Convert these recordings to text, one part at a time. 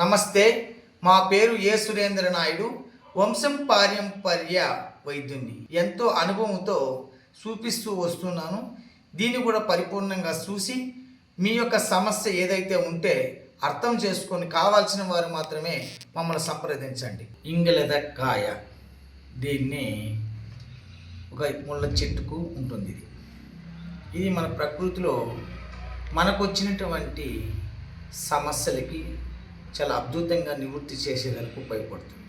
నమస్తే, మా పేరు ఏ సురేంద్ర నాయుడు. వంశం పారంపర్య వైద్యుని ఎంతో అనుభవంతో చూపిస్తూ వస్తున్నాను. దీన్ని కూడా పరిపూర్ణంగా చూసి మీ యొక్క సమస్య ఏదైతే ఉంటే అర్థం చేసుకొని కావాల్సిన వారు మాత్రమే మమ్మల్ని సంప్రదించండి. ఇంగళద కాయ, దీన్ని ఒక ముళ్ళ చెట్టుకు ఉంటుంది. ఇది మన ప్రకృతిలో మనకు వచ్చినటువంటి సమస్యలకి చాలా అద్భుతంగా నివృత్తి చేసేందుకు ఉపయోగపడుతుంది.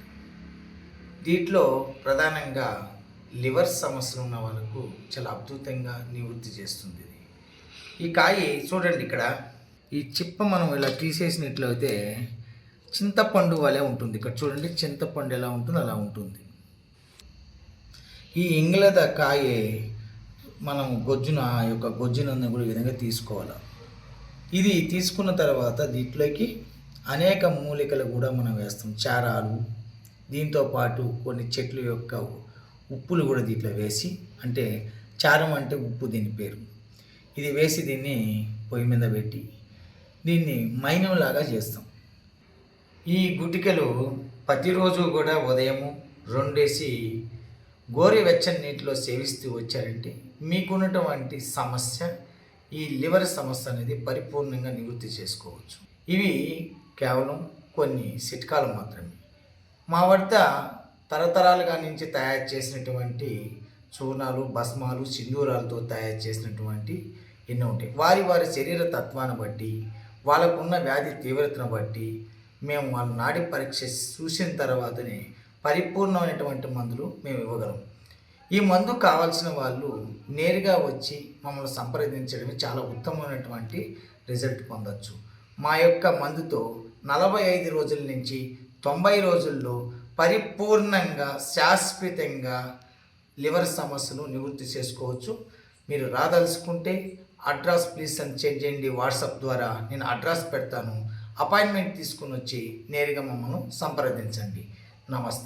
దీంట్లో ప్రధానంగా లివర్ సమస్యలు ఉన్న వాళ్ళకు చాలా అద్భుతంగా నివృత్తి చేస్తుంది. ఈ కాయ చూడండి, ఇక్కడ ఈ చిప్ప మనం ఇలా తీసేసినట్లయితే చింతపండు వలె ఉంటుంది. ఇక్కడ చూడండి, చింతపండు ఎలా ఉంటుందో అలా ఉంటుంది. ఈ ఇంగ్లద కాయ మనం గొజ్జునందు కూడా ఈ విధంగా తీసుకోవాలి. ఇది తీసుకున్న తర్వాత దీంట్లోకి అనేక మూలికలు కూడా మనం వేస్తాం. చారాలు, దీంతోపాటు కొన్ని చెట్ల యొక్క ఉప్పులు కూడా దీంట్లో వేసి, అంటే చారం అంటే ఉప్పు దీని పేరు. ఇది వేసి దీన్ని పొయ్యి మీద పెట్టి దీన్ని మైనంలాగా చేస్తాం. ఈ గుటికలు ప్రతిరోజు కూడా ఉదయము 2 గోరువెచ్చని నీటిలో సేవిస్తూ వచ్చారంటే మీకున్నటువంటి సమస్య, ఈ లివర్ సమస్య అనేది పరిపూర్ణంగా నివృత్తి చేసుకోవచ్చు. ఇవి కేవలం కొన్ని చిట్కాలు మాత్రమే. మా వద్ద తరతరాలుగా నుంచి తయారు చేసినటువంటి చూర్ణాలు, భస్మాలు, సింధూరాలతో తయారు చేసినటువంటి ఎన్నో ఉంటాయి. వారి శరీర తత్వాన్ని బట్టి, వాళ్ళకున్న వ్యాధి తీవ్రతను బట్టి మేము వాళ్ళ నాడి పరీక్ష చూసిన తర్వాతనే పరిపూర్ణమైనటువంటి మందులు మేము ఇవ్వగలం. ఈ మందు కావాల్సిన వాళ్ళు నేరుగా వచ్చి మమ్మల్ని సంప్రదించడమే చాలా ఉత్తమమైనటువంటి రిజల్ట్ పొందవచ్చు. మా యొక్క మందుతో 45 రోజుల నుంచి 90 రోజుల్లో పరిపూర్ణంగా శాశ్వతంగా లివర్ సమస్యను నివృత్తి చేసుకోవచ్చు. మీరు రాదలుచుకుంటే అడ్రస్ ప్లీజ్ అని చెక్ చేయండి. వాట్సాప్ ద్వారా నేను అడ్రస్ పెడతాను. అపాయింట్మెంట్ తీసుకుని వచ్చి నేరుగా మమ్మల్ని సంప్రదించండి. నమస్తే.